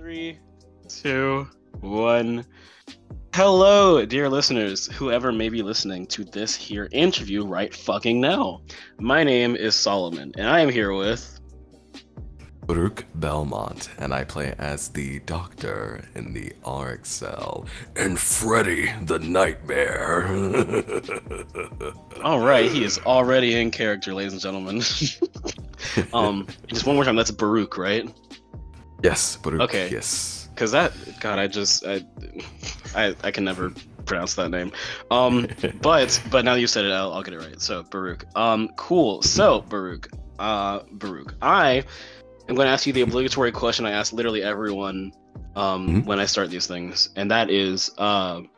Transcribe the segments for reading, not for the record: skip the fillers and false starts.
Three, two, one. Hello, dear listeners, whoever may be listening to this here interview right fucking now. My name is Solomon, and I am here with Baruch Belmont, and I play as the Doctor in the RX cell, and Freddy the Nightmare. All right, he is already in character, ladies and gentlemen. Just one more time. That's Baruch, right? Yes, Baruch. Okay. Yes. Because that, God, I can never pronounce that name. But now that you said it, I'll get it right. So Baruch. Cool. So Baruch. Baruch. I am going to ask you the obligatory question I ask literally everyone when I start these things, and that is, how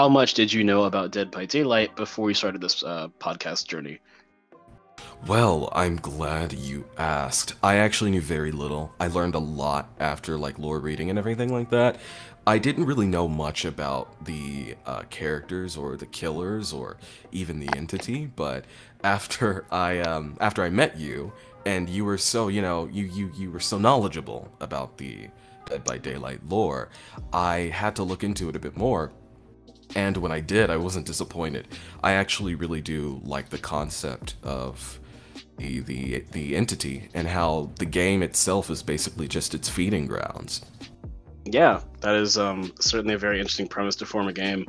much did you know about Dead by Daylight before you started this podcast journey? Well, I'm glad you asked. I actually knew very little. I learned a lot after lore reading and everything like that. I didn't really know much about the characters or the killers or even the entity, but after I met you and you were so, you were so knowledgeable about the Dead by Daylight lore, I had to look into it a bit more. And when I did, I wasn't disappointed. I actually really do like the concept of the entity and how the game itself is basically just its feeding grounds. Yeah, that is certainly a very interesting premise to form a game.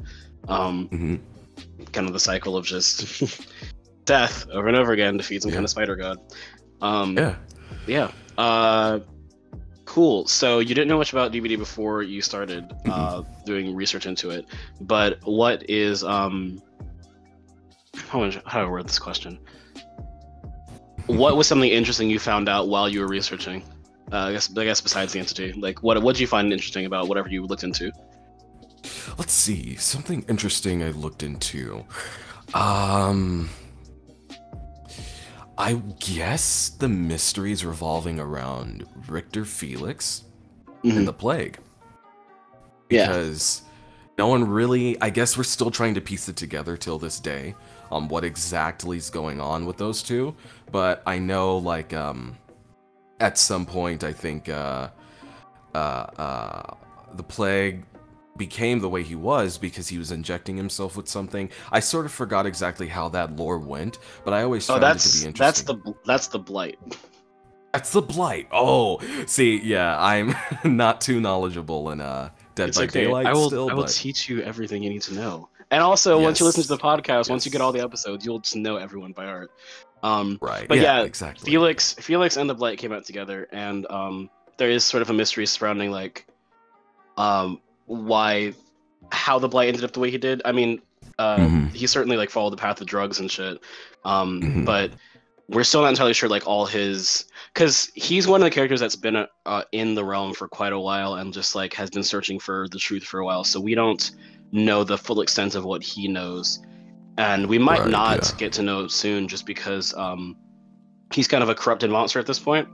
Kind of the cycle of just death over and over again defeats some kind of spider god. Cool. So you didn't know much about DBD before you started doing research into it, but what is how do I word this question? What was something interesting you found out while you were researching? I guess besides the entity, what did you find interesting about whatever you looked into? Let's see, something interesting I looked into. I guess the mysteries revolving around Richter Felix and the plague. Because no one really, I guess we're still trying to piece it together till this day on what exactly is going on with those two. But I know, at some point, I think the plague became the way he was because he was injecting himself with something. I sort of forgot exactly how that lore went, but I always found it to be interesting. That's the blight. That's the blight. Oh, see, yeah, I'm not too knowledgeable in Dead by Daylight. I will teach you everything you need to know. And also, once you listen to the podcast, once you get all the episodes, you'll just know everyone by heart. Right. But yeah, exactly. Felix and the blight came out together, and there is sort of a mystery surrounding how the blight ended up the way he did. I mean, he certainly followed the path of drugs and shit. But we're still not entirely sure all his, because he's one of the characters that's been in the realm for quite a while and just has been searching for the truth for a while. So we don't know the full extent of what he knows, and we might not get to know soon just because he's kind of a corrupted monster at this point.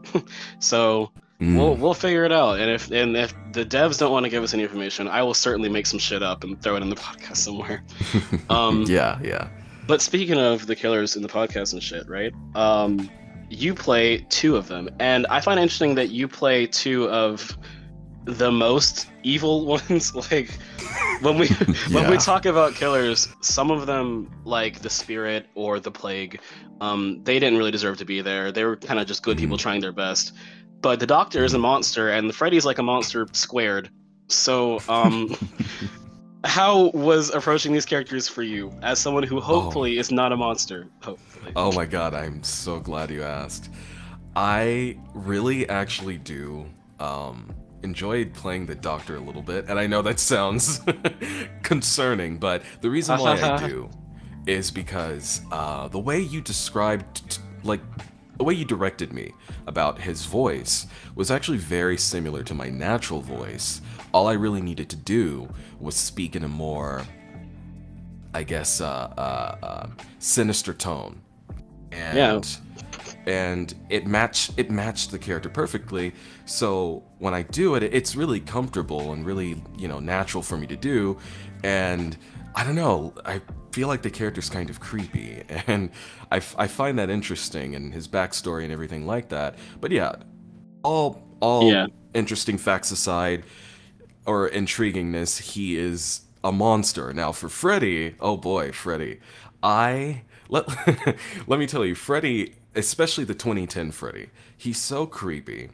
So we'll figure it out, and if the devs don't want to give us any information, I will certainly make some shit up and throw it in the podcast somewhere. Yeah. But speaking of the killers in the podcast and shit, right? You play two of them, and I find it interesting that you play two of the most evil ones. When we talk about killers, some of them, like the Spirit or the Plague, they didn't really deserve to be there. They were kind of just good people trying their best. But the Doctor is a monster, and the Freddy's like a monster squared. So, how was approaching these characters for you, as someone who hopefully is not a monster? Hopefully. Oh my god, I'm so glad you asked. I really actually do enjoyed playing the Doctor a little bit, and I know that sounds concerning, but the reason why I do is because the way you described, the way you directed me about his voice was actually very similar to my natural voice. All I really needed to do was speak in a more, I guess, sinister tone, and it matched the character perfectly. So when I do it, it's really comfortable and really, natural for me to do. And I don't know, I feel like the character's kind of creepy, and I find that interesting, and his backstory and everything like that. But yeah, all interesting facts aside, or intriguingness, he is a monster. Now for Freddy, oh boy, Freddy. I let let me tell you, Freddy, especially the 2010 Freddy, he's so creepy.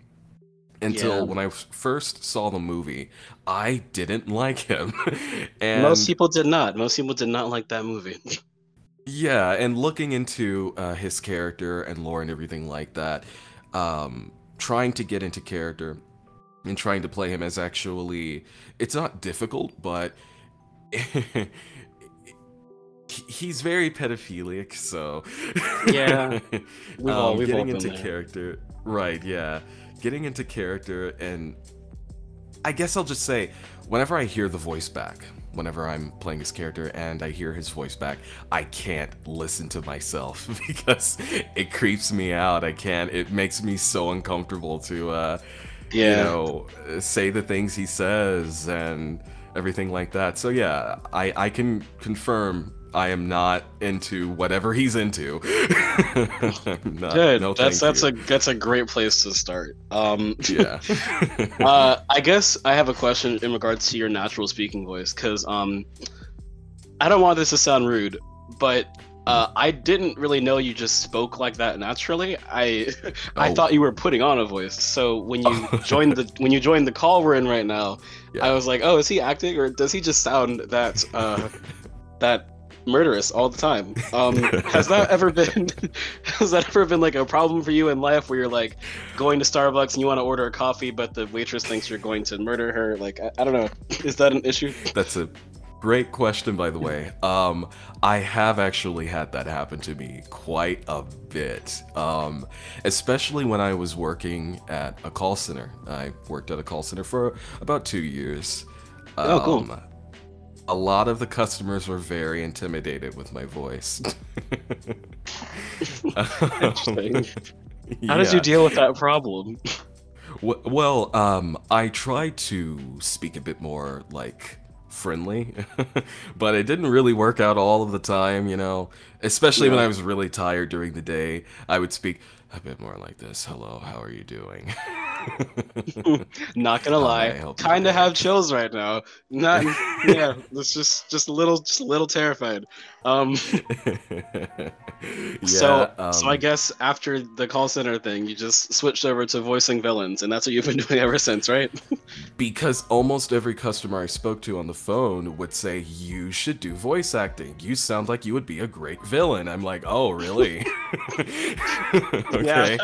Until Yeah. when I first saw the movie, I didn't like him. Most And people did not. Most people did not like that movie. yeah, and looking into his character and lore and everything like that, trying to get into character and trying to play him as actually, it's not difficult, but he's very pedophilic, so Yeah, we've all getting been into there. character, right? Yeah, getting into character, and I guess I'll just say, whenever I hear the voice back, whenever I'm playing his character and I hear his voice back, I can't listen to myself because it creeps me out. I can't. It makes me so uncomfortable to, Yeah. say the things he says and everything like that. So yeah, I can confirm I am not into whatever he's into. Not, Good. no, thank you. That's a great place to start. Yeah. I guess I have a question in regards to your natural speaking voice, because I don't want this to sound rude, but I didn't really know you just spoke like that naturally. I Oh. thought you were putting on a voice. So when you joined the call we're in right now, Yeah. I was like, oh, is he acting or does he just sound that murderous all the time? Has that ever been has that ever been like a problem for you in life where you're like going to Starbucks and you want to order a coffee, but the waitress thinks you're going to murder her? Like, I don't know. Is that an issue? That's a great question, by the way. I have actually had that happen to me quite a bit, especially when I was working at a call center. I worked at a call center for about 2 years. Oh, cool. A lot of the customers were very intimidated with my voice. Interesting. How did you deal with that problem? Well, I tried to speak a bit more, like, friendly, but it didn't really work out all of the time, especially when I was really tired during the day. I would speak a bit more like this. Hello, how are you doing? Not gonna How may I lie, help you kind of today? have chills right now. Not, yeah, it's just a little terrified. Um, Yeah, so I guess after the call center thing, you just switched over to voicing villains, and that's what you've been doing ever since, right? because almost every customer I spoke to on the phone would say, you should do voice acting. You sound like you would be a great villain. I'm like, oh, really? Okay.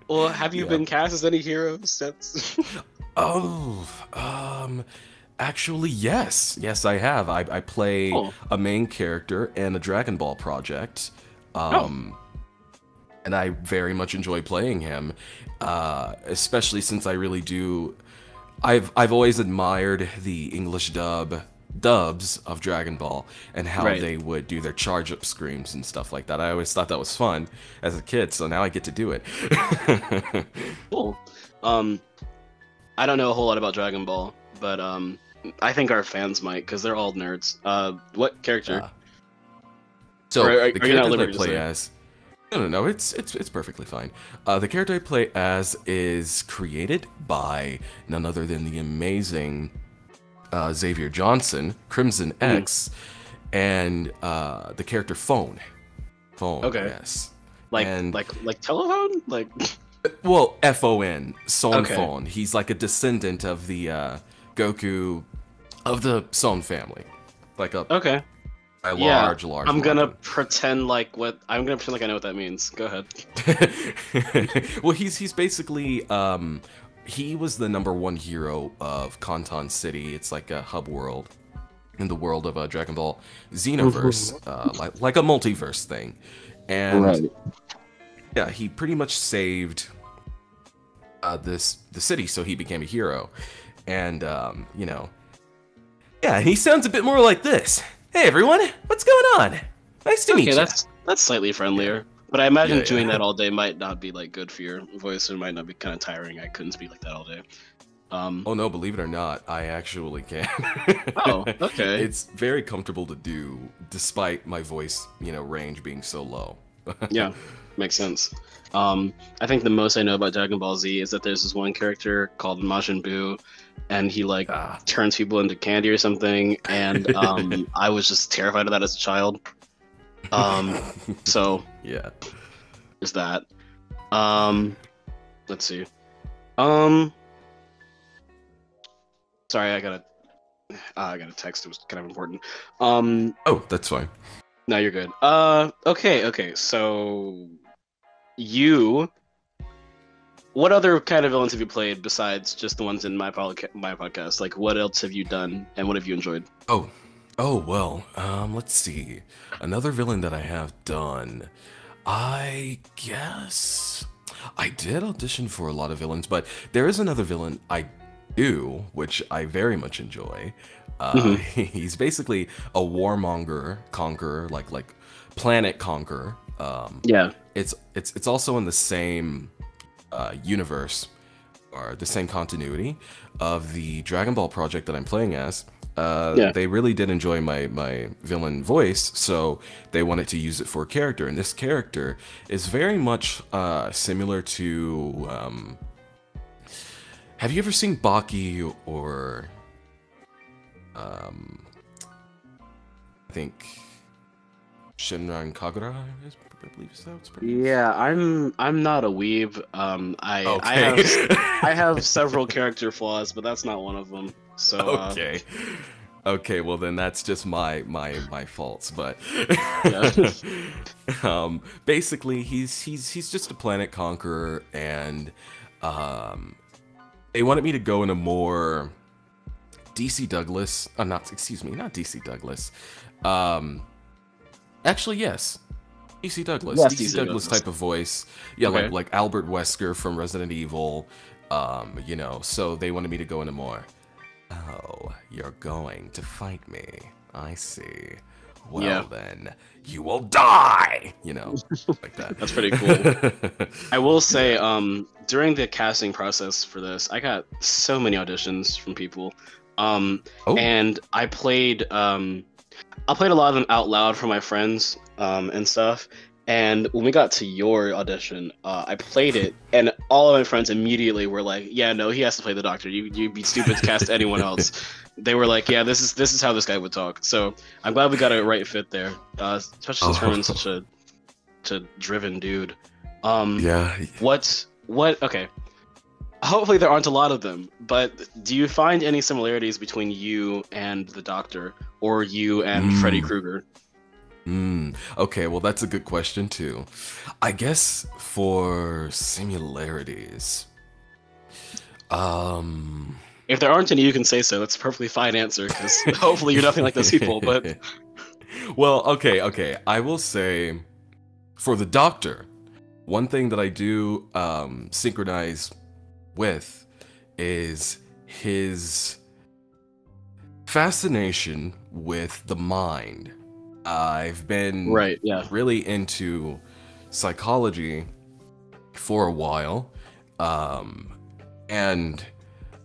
Well, have you Yeah. been cast as any heroes since? Oh, actually, yes. Yes, I have. I play Oh. a main character in a Dragon Ball project. Oh. And I very much enjoy playing him, especially since I really do. I've always admired the English dubs of Dragon Ball and how Right. they would do their charge up screams and stuff like that. I always thought that was fun as a kid, so now I get to do it. Cool. I don't know a whole lot about Dragon Ball, but I think our fans might, because they're all nerds. What character? So Or are the you not character that I liberty to play say? as. No, it's perfectly fine. The character I play as is created by none other than the amazing Xavier Johnson, Crimson X, and the character Phone. Phone, Okay. yes. Like And- like telephone? Like Well, Phon, Son Okay. Phone. He's like a descendant of the Goku of the Son family, like a okay. large. I'm gonna pretend like I know what that means. Go ahead. Well, he's basically he was the #1 hero of Kanton City. It's like a hub world in the world of Dragon Ball Xenoverse, like a multiverse thing, and yeah, he pretty much saved the city, so he became a hero, and yeah, he sounds a bit more like this. Hey everyone, what's going on? Nice to meet Okay, you. that's slightly friendlier. But I imagine Yeah, doing yeah. that all day might not be like good for your voice. It might not be kind of tiring. I couldn't speak like that all day. Oh no, believe it or not, I actually can. Oh, okay. It's very comfortable to do, despite my voice, range being so low. Yeah, makes sense. I think the most I know about Dragon Ball Z is that there's this one character called Majin Buu, and he like Ah. turns people into candy or something, and I was just terrified of that as a child. So Yeah. there's that. Let's see. Um, Sorry, I got a text. It was kind of important. Oh, that's fine. No, you're good. Okay. So you, what other kind of villains have you played besides just the ones in my podcast? Like, what else have you done, and what have you enjoyed? Oh, oh well. Let's see. Another villain that I have done. I guess I did audition for a lot of villains, but there is another villain I do, which I very much enjoy. He's basically a warmonger, conqueror, like planet conqueror. Yeah. It's also in the same universe or the same continuity of the Dragon Ball project that I'm playing as. Yeah. They really did enjoy my villain voice, so they wanted to use it for a character. And this character is very much similar to. Have you ever seen Baki or? I think Shinran Kagura, I believe is how it's pronounced. Yeah, I'm not a weeb. Okay. I have several character flaws, but that's not one of them. So Okay. Okay, well then that's just my faults, but yeah. basically he's just a planet conqueror, and they wanted me to go in a more DC Douglas, not DC Douglas. Actually, yes. DC Douglas. Yes, DC Douglas type of voice. Yeah, Okay. like Albert Wesker from Resident Evil. So they wanted me to go into more. Oh, you're going to fight me. I see. Well Yeah. then, you will die! Like that. That's pretty cool. I will say, during the casting process for this, I got so many auditions from people. And I played a lot of them out loud for my friends, and stuff. And when we got to your audition, I played it, and all of my friends immediately were like, "Yeah, no, he has to play the Doctor. You'd be stupid to cast anyone else." They were like, "Yeah, this is how this guy would talk." So I'm glad we got a right fit there, especially since Herman's such a driven dude. Yeah. What? Okay. Hopefully there aren't a lot of them, but do you find any similarities between you and the Doctor, or you and Freddy Krueger? Okay, well that's a good question too. I guess for similarities, If there aren't any, you can say so. That's a perfectly fine answer, because hopefully you're nothing like those people. But well, okay. I will say, for the Doctor, one thing that I do synchronize with is his fascination with the mind. I've been really into psychology for a while, and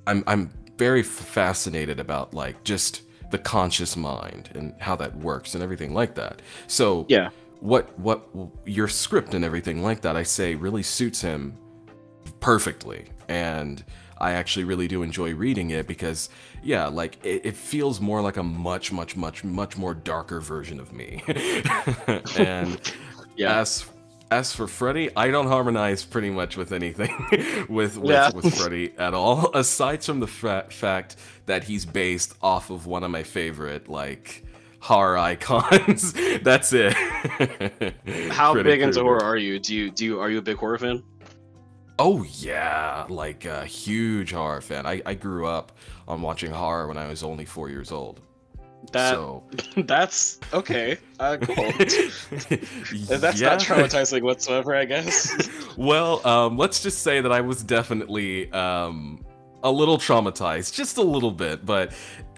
I'm very fascinated about like just the conscious mind and how that works and everything like that. So yeah, what your script and everything like that, I say, really suits him perfectly, and I actually really do enjoy reading it because, yeah, like it feels more like a much more darker version of me. And yeah. as for Freddy, I don't harmonize pretty much with anything with Freddy at all, aside from the fact that he's based off of one of my favorite like horror icons. That's it. How Freddy big into Krueger. horror are you? Are you a big horror fan? Oh yeah, like a huge horror fan. I grew up on watching horror when I was only 4 years old. That's okay. Cool. That's not traumatizing whatsoever, I guess. Well, let's just say that I was definitely a little traumatized, just a little bit, but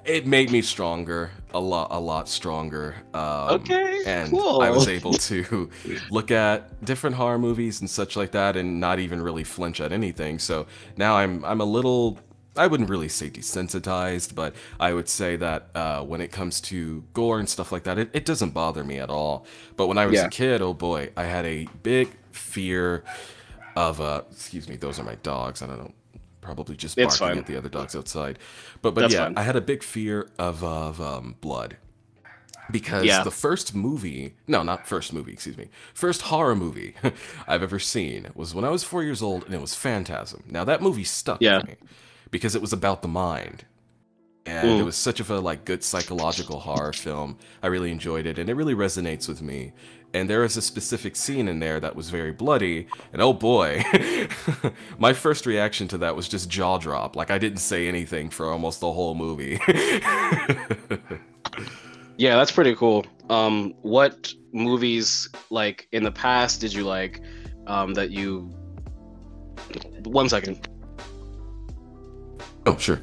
it made me stronger, a lot stronger. Okay, and cool. I was able to look at different horror movies and such like that, and not even really flinch at anything. So now I'm a little I wouldn't really say desensitized, but I would say that when it comes to gore and stuff like that, it doesn't bother me at all. But when I was a Yeah, kid, oh boy, I had a big fear of excuse me, those are my dogs. I don't know, probably just it's barking fine. at the other dogs outside. But That's yeah, fine. I had a big fear of blood because Yeah, the first movie, no, not first movie, excuse me, first horror movie I've ever seen was when I was 4 years old, and it was Phantasm. Now that movie stuck yeah. with me because it was about the mind, and it Mm. was such of a like good psychological horror film. I really enjoyed it, and it really resonates with me. And there is a specific scene in there that was very bloody, and oh boy, my first reaction to that was just jaw drop. Like I didn't say anything for almost the whole movie. Yeah, that's pretty cool. What movies like in the past did you like that you 1 second. Oh, sure.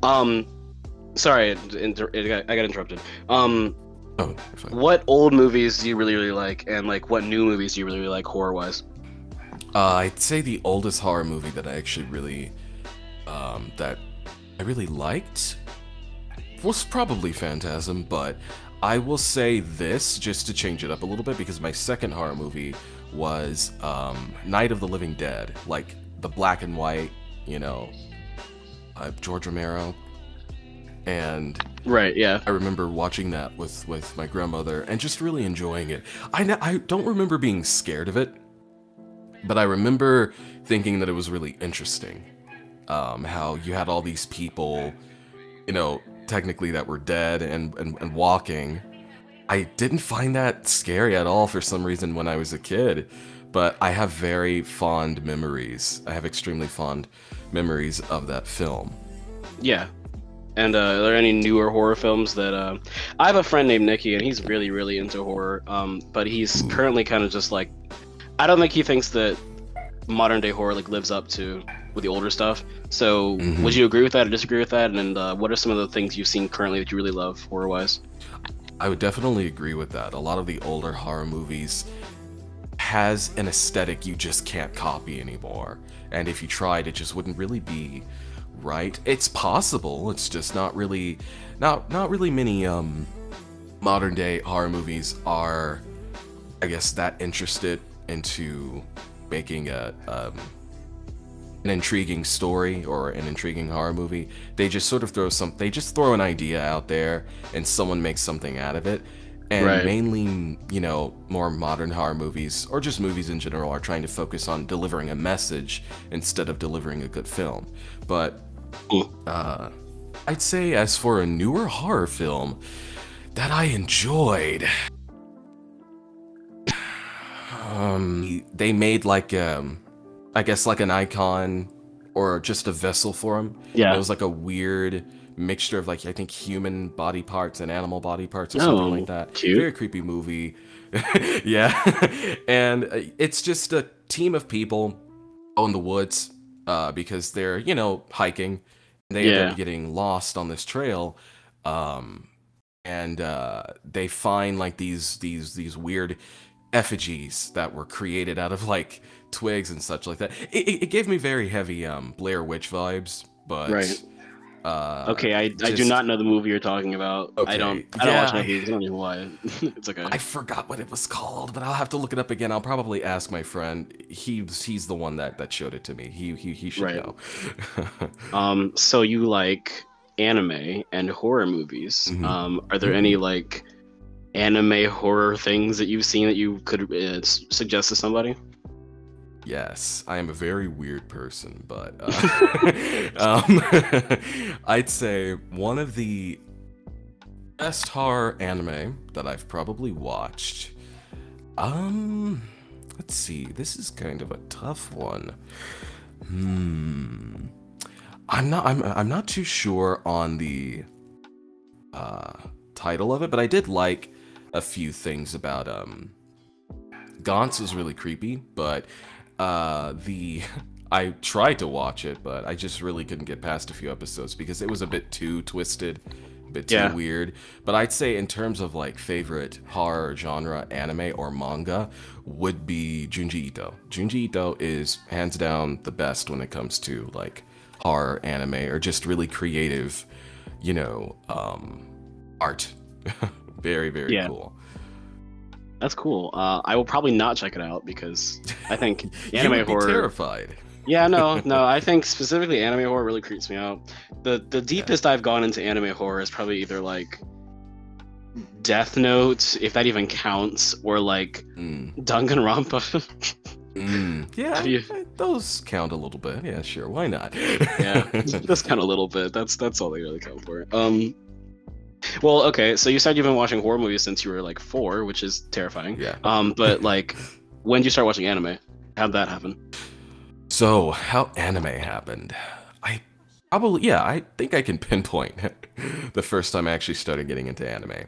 Um sorry, I got interrupted. Oh, you're fine. What old movies do you really really like, and like what new movies do you really really like horror wise? I'd say the oldest horror movie that I actually really, that I really liked was probably Phantasm, but I will say this just to change it up a little bit because my second horror movie was Night of the Living Dead, like the black and white, you know, George Romero, and Right, yeah. I remember watching that with my grandmother and just really enjoying it. I don't remember being scared of it, but I remember thinking that it was really interesting. How you had all these people, you know, technically that were dead and walking. I didn't find that scary at all for some reason when I was a kid, but I have very fond memories. I have extremely fond memories of that film. Yeah. And are there any newer horror films that I have a friend named Nicky, and he's really really into horror. But he's Ooh. currently kind of just like, I don't think he thinks that modern day horror like lives up to with the older stuff. So Mhm. would you agree with that or disagree with that? And what are some of the things you've seen currently that you really love horror wise? I would definitely agree with that. A lot of the older horror movies has an aesthetic you just can't copy anymore. And if you tried, it just wouldn't really be right. It's possible. It's just not really not really many modern day horror movies are, I guess, that interested into making an intriguing story or an intriguing horror movie. They just sort of they just throw an idea out there and someone makes something out of it. And Right. mainly, you know, more modern horror movies or just movies in general are trying to focus on delivering a message instead of delivering a good film. But I'd say as for a newer horror film that I enjoyed, they made like I guess like an icon or just a vessel for him. Yeah. It was like a weird mixture of like I think human body parts and animal body parts or something like Oh, that. cute. Very creepy movie. Yeah. And it's just a team of people out in the woods because they're, you know, hiking. They end Yeah. up getting lost on this trail. And they find like these weird effigies that were created out of like twigs and such like that. It gave me very heavy Blair Witch vibes, but Right. Okay, I do just not know the movie you're talking about. I okay. don't Yeah, watch movies. I don't even know why. It's okay. I forgot what it was called, but I'll have to look it up again. I'll probably ask my friend. He's the one that showed it to me. He should Right. know. So you like anime and horror movies. Mhm. Are there any like anime horror things that you've seen that you could suggest to somebody? Yes, I am a very weird person, but I'd say one of the best horror anime that I've probably watched. Let's see. This is kind of a tough one. I'm not too sure on the title of it, but I did like a few things about Gaunt's was really creepy, but I tried to watch it, but I just really couldn't get past a few episodes because it was a bit too twisted. bit too weird. But I'd say in terms of like favorite horror genre, anime or manga, would be Junji Ito. Junji Ito is hands down the best when it comes to like horror, anime, or just really creative, you know, art. Very, very cool. That's cool. I will probably not check it out because I think You anime would be horror. terrified. Yeah, no. I think specifically anime horror really creeps me out. The deepest I've gone into anime horror is probably either like Death Note, if that even counts, or like Danganronpa. Yeah, those count a little bit. Yeah, sure, why not? Yeah, just count a little bit. That's all they really count for. Well, okay, so you said you've been watching horror movies since you were like 4, which is terrifying. Yeah. But like, when did you start watching anime? How'd that happen? So, how anime happened? I think I can pinpoint the first time I actually started getting into anime.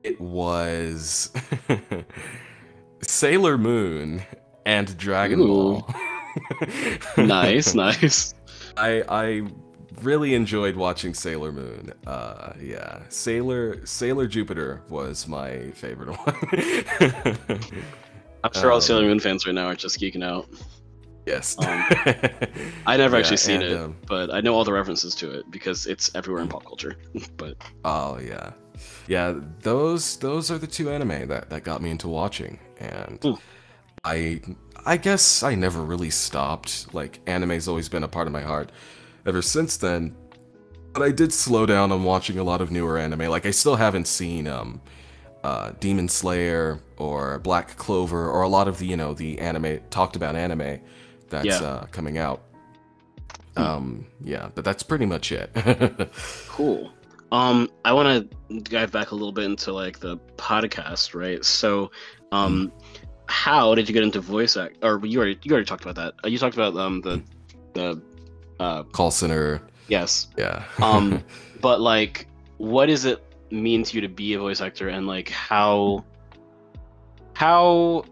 It was Sailor Moon and Dragon Ball. Nice. I really enjoyed watching Sailor Moon. Yeah, Sailor Jupiter was my favorite one. I'm sure all Sailor Moon fans right now are just geeking out. Yes. I never actually seen it, but I know all the references to it because it's everywhere in pop culture. But oh yeah, those are the 2 anime that got me into watching, and I guess I never really stopped. Like, anime's always been a part of my heart ever since then. But I did slow down on watching a lot of newer anime. Like, I still haven't seen Demon Slayer or Black Clover or a lot of the the anime talked about anime that's coming out. Yeah, but that's pretty much it. Cool. I want to dive back a little bit into like the podcast, right? So, how did you get into voice act? Or you already talked about that. You talked about the call center. Yes. Yeah. But like, what does it mean to you to be a voice actor, and like how do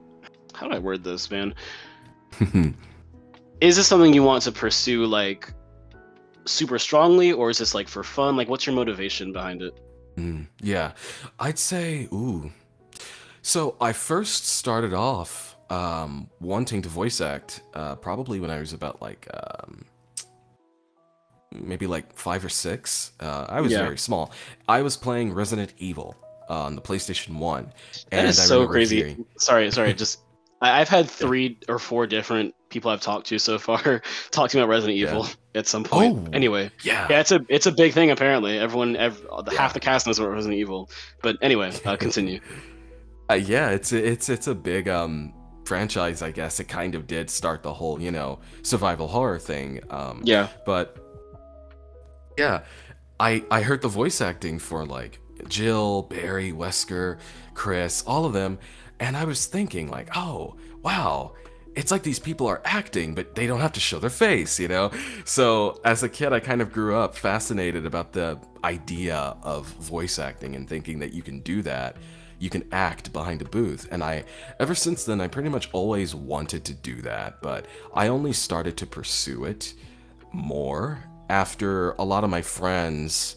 I word this, man? Is this something you want to pursue like super strongly, or is this like for fun? Like, what's your motivation behind it? Yeah, I'd say, so I first started off wanting to voice act probably when I was about like maybe like 5 or 6. I was very small. I was playing Resident Evil on the PlayStation 1. That is so crazy. Sorry, just I've had 3 or 4 different people I've talked to so far talk to me about Resident Evil at some point. Oh, anyway, yeah, it's a big thing apparently. Half the cast knows about Resident Evil. But anyway, continue. Yeah, it's a big franchise, I guess. It kind of did start the whole survival horror thing. But yeah, I heard the voice acting for like Jill, Barry, Wesker, Chris, all of them, and I was thinking like, oh wow, it's like these people are acting, but they don't have to show their face, So as a kid, I kind of grew up fascinated about the idea of voice acting and thinking that you can do that. You can act behind a booth, and ever since then, I pretty much always wanted to do that, but I only started to pursue it more after a lot of my friends,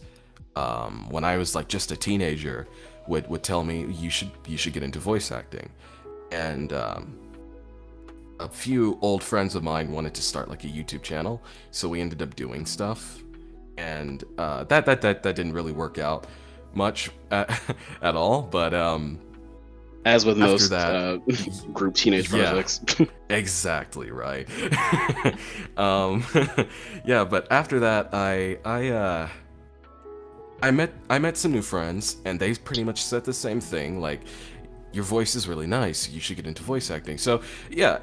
when I was like just a teenager, would tell me you should get into voice acting, and a few old friends of mine wanted to start like a YouTube channel, so we ended up doing stuff, and that didn't really work out much at all, but as with most group teenage projects. Exactly right. Yeah, but after that I met some new friends, and they pretty much said the same thing, like, your voice is really nice, you should get into voice acting. So yeah,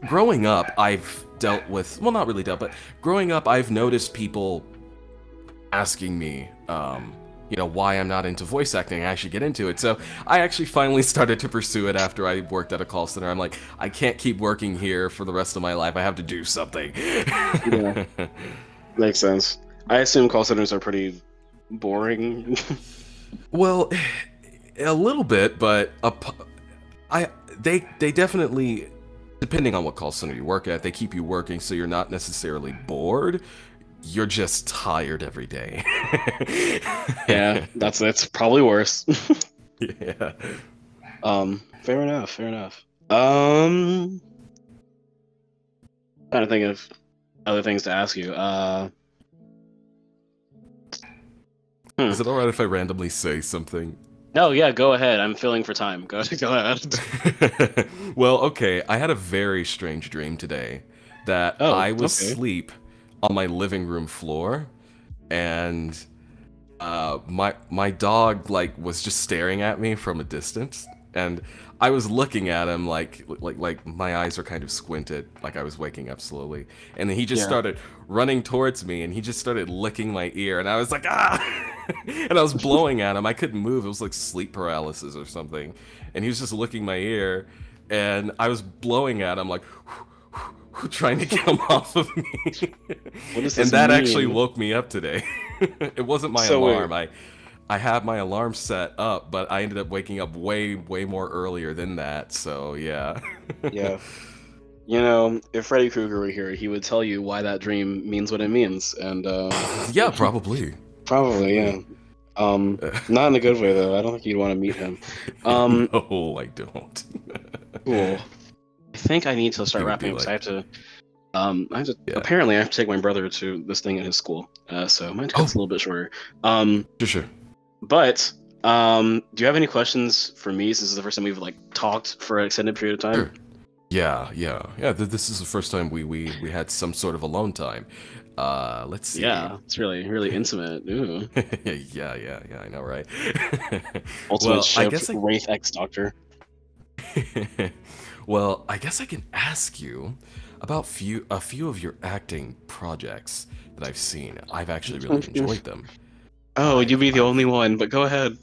growing up I've dealt with, well, not really dealt, but growing up I've noticed people asking me why I'm not into voice acting. I should get into it. So I actually finally started to pursue it after I worked at a call center. I'm like, I can't keep working here for the rest of my life. I have to do something. Yeah, makes sense. I assume call centers are pretty boring. Well, a little bit, but they definitely, depending on what call center you work at, they keep you working so you're not necessarily bored. you're just tired every day. Yeah, that's probably worse. Yeah. Fair enough, fair enough. Trying to think of other things to ask you. Is it alright if I randomly say something? No, yeah, go ahead. I'm filling for time. Go ahead. Well, okay, I had a very strange dream today that Oh, I was okay. asleep on my living room floor, and my dog like was just staring at me from a distance, and I was looking at him like my eyes were kind of squinted, like I was waking up slowly, and then he just Yeah. started running towards me, and he just started licking my ear, and I was like, ah. And I was blowing at him. I couldn't move. It was like sleep paralysis or something, and he was just licking my ear, and I was blowing at him like trying to get him off of me. What does And this that mean? actually woke me up today. It wasn't my So alarm. wait. I had my alarm set up, but I ended up waking up way more earlier than that. So yeah. Yeah. You know, if Freddy Krueger were here, he would tell you why that dream means what it means, and Yeah, probably. probably, yeah. Not in a good way though. I don't think you'd want to meet him. No, I don't. Cool. I think I need to start He would wrapping be up 'cause like, I have to. yeah. Apparently, I have to take my brother to this thing at his school. So my cut's a little bit shorter. Sure. But do you have any questions for me? Since this is the first time we've like talked for an extended period of time. Sure. Yeah. This is the first time we had some sort of alone time. Let's see. Yeah, it's really intimate. Ooh. Yeah. I know, right? Ultimate Well, I ship, guess Wraith X Doctor. Well, I guess I can ask you about a few of your acting projects that I've seen. I've actually really enjoyed them. Oh, you'd be the only one, but go ahead.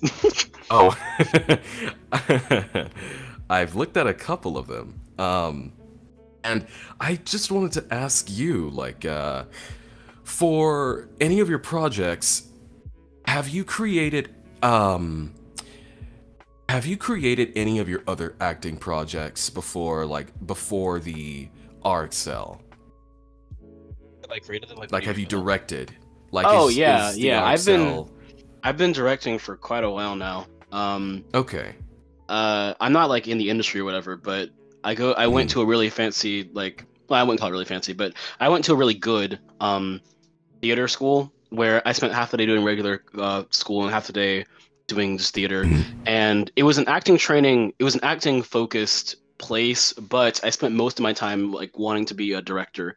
Oh, I've looked at a couple of them, and I just wanted to ask you, like, for any of your projects, have you created any of your other acting projects before, before the RXL? Like rated them Like, have you directed? Like, Oh is the yeah. RXL... I've been directing for quite a while now. Okay. I'm not like in the industry or whatever, but I went to a really fancy well, I wouldn't call it really fancy, but I went to a really good theater school where I spent half the day doing regular school and half the day doing just theater. And it was an acting training, it was an acting focused place, but I spent most of my time like wanting to be a director.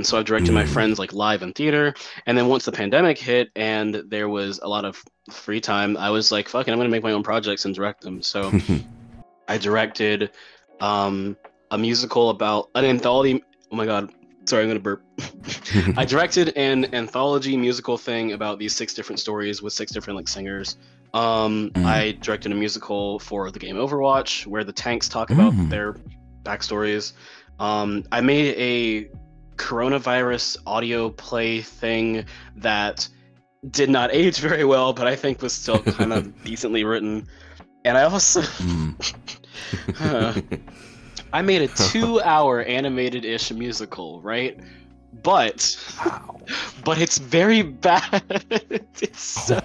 So I've directed my friends like live in theater, and then once the pandemic hit and there was a lot of free time, I was like, fuck it, I'm gonna make my own projects and direct them. So I directed a musical about an anthology. Oh my god, sorry, I'm gonna burp. I directed an anthology musical thing about these 6 different stories with 6 different like singers. I directed a musical for the game Overwatch where the tanks talk about their backstories. I made a coronavirus audio play thing that did not age very well, but I think was still kind of decently written. And I also I made a 2-hour animated-ish musical, right? But but it's very bad. It's so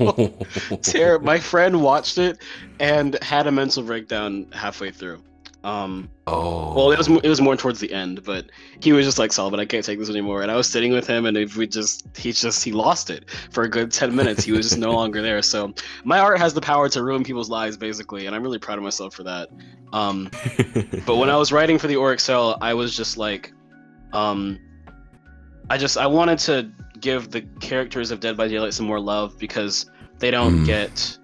terrible. My friend watched it and had a mental breakdown halfway through. Well, it was more towards the end, but he was just like, Solomon, I can't take this anymore. And I was sitting with him, and if he lost it for a good 10 minutes. He was just no longer there. So my art has the power to ruin people's lives, basically, and I'm really proud of myself for that. But when I was writing for the ORXL, I was just like, I wanted to give the characters of Dead by Daylight some more love because they don't get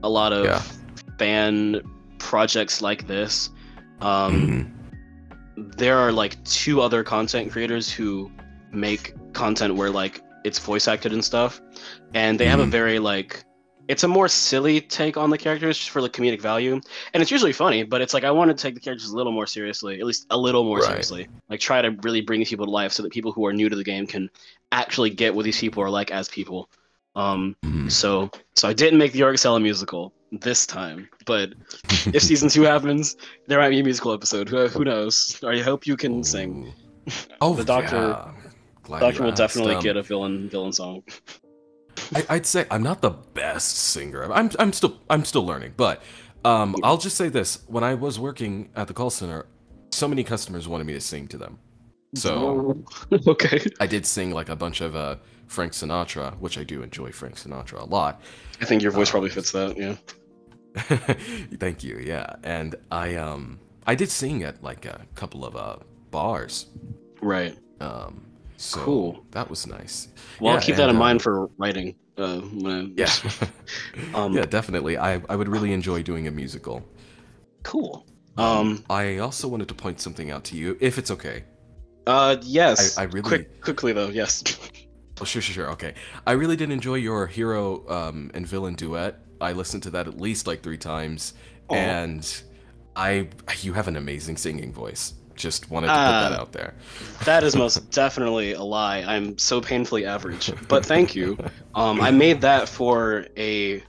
a lot of fan projects like this. There are like 2 other content creators who make content where like it's voice acted and stuff, and they have a very like, it's a more silly take on the characters just for like comedic value, and it's usually funny, but it's like I want to take the characters a little more seriously, at least a little more seriously, like try to really bring these people to life so that people who are new to the game can actually get what these people are like as people. So I didn't make the RXL a musical this time, but if season 2 happens, there might be a musical episode. Who knows? I hope you can sing. Oh, the doctor. yeah. glad Doctor you will asked. definitely get a villain song. I'd say I'm not the best singer. I'm still learning, but I'll just say this: when I was working at the call center, so many customers wanted me to sing to them. So Okay. I did sing like a bunch of Frank Sinatra, which I do enjoy Frank Sinatra a lot. I think your voice probably fits that. Yeah. Thank you. Yeah, and I did sing at like a couple of bars. Right. So cool. That was nice. Well, Yeah, I'll keep that in mind for writing. Yeah. Yeah, definitely. I would really enjoy doing a musical. Cool. I also wanted to point something out to you, if it's okay. Yes. I really quickly though. Yes. Oh, sure. Okay. I really did enjoy your hero and villain duet. I listened to that at least like 3 times, and you have an amazing singing voice. Just wanted to put that out there. That is most definitely a lie. I'm so painfully average. But thank you. I made that for a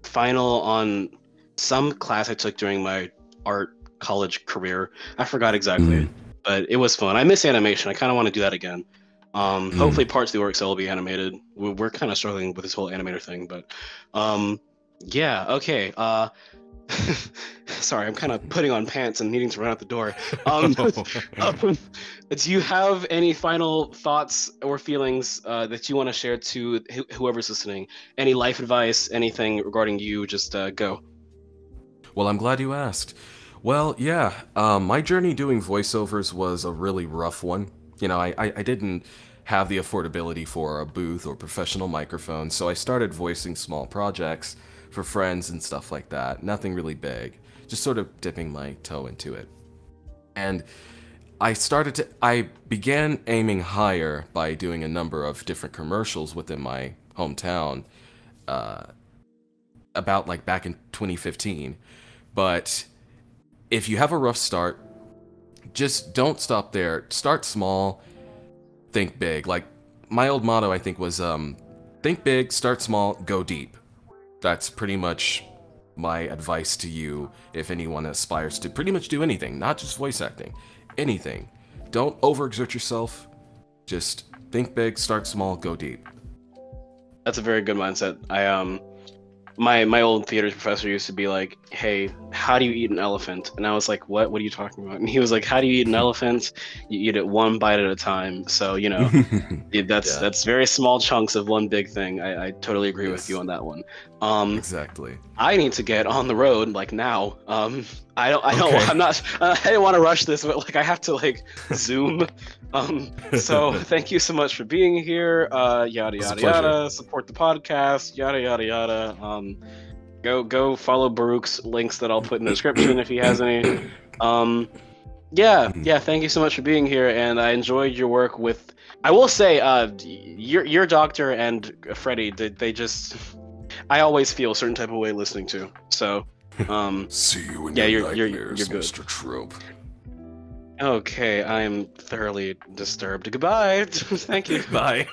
final on some class I took during my art college career. I forgot exactly, but it was fun. I miss animation. I kind of want to do that again. Hopefully parts of the orc cell will be animated. We're kind of struggling with this whole animator thing, but yeah, okay. Sorry, I'm kind of putting on pants and needing to run out the door. Do you have any final thoughts or feelings that you want to share to whoever's listening? Any life advice, anything regarding you, just go. Well, I'm glad you asked. Well, yeah, my journey doing voiceovers was a really rough one. You know, I didn't have the affordability for a booth or professional microphone, so I started voicing small projects for friends and stuff like that. Nothing really big, just sort of dipping my toe into it. And I began aiming higher by doing a number of different commercials within my hometown, about like back in 2015. But if you have a rough start, just don't stop there. Start small, think big. Like my old motto, I think, was think big, start small, go deep. That's pretty much my advice to you if anyone aspires to pretty much do anything, not just voice acting, anything. Don't overexert yourself. Just think big, start small, go deep. That's a very good mindset. My old theater professor used to be like, "Hey, how do you eat an elephant?" And I was like, "What? What are you talking about?" And he was like, "How do you eat an elephant? You eat it one bite at a time." So that's very small chunks of one big thing. I totally agree with you on that one. Exactly. I need to get on the road like now. I didn't want to rush this, but like I have to like Zoom. So thank you so much for being here. Yada yada yada. Support the podcast. Yada yada yada. Go follow Baruch's links that I'll put in the description if he has any. Yeah. Thank you so much for being here, and I enjoyed your work with. I will say, your doctor and Freddie. They just. I always feel a certain type of way listening to. So. See you in your nightmares, you're good. Mr. Trope. Okay, I'm thoroughly disturbed. Goodbye. Thank you. Bye.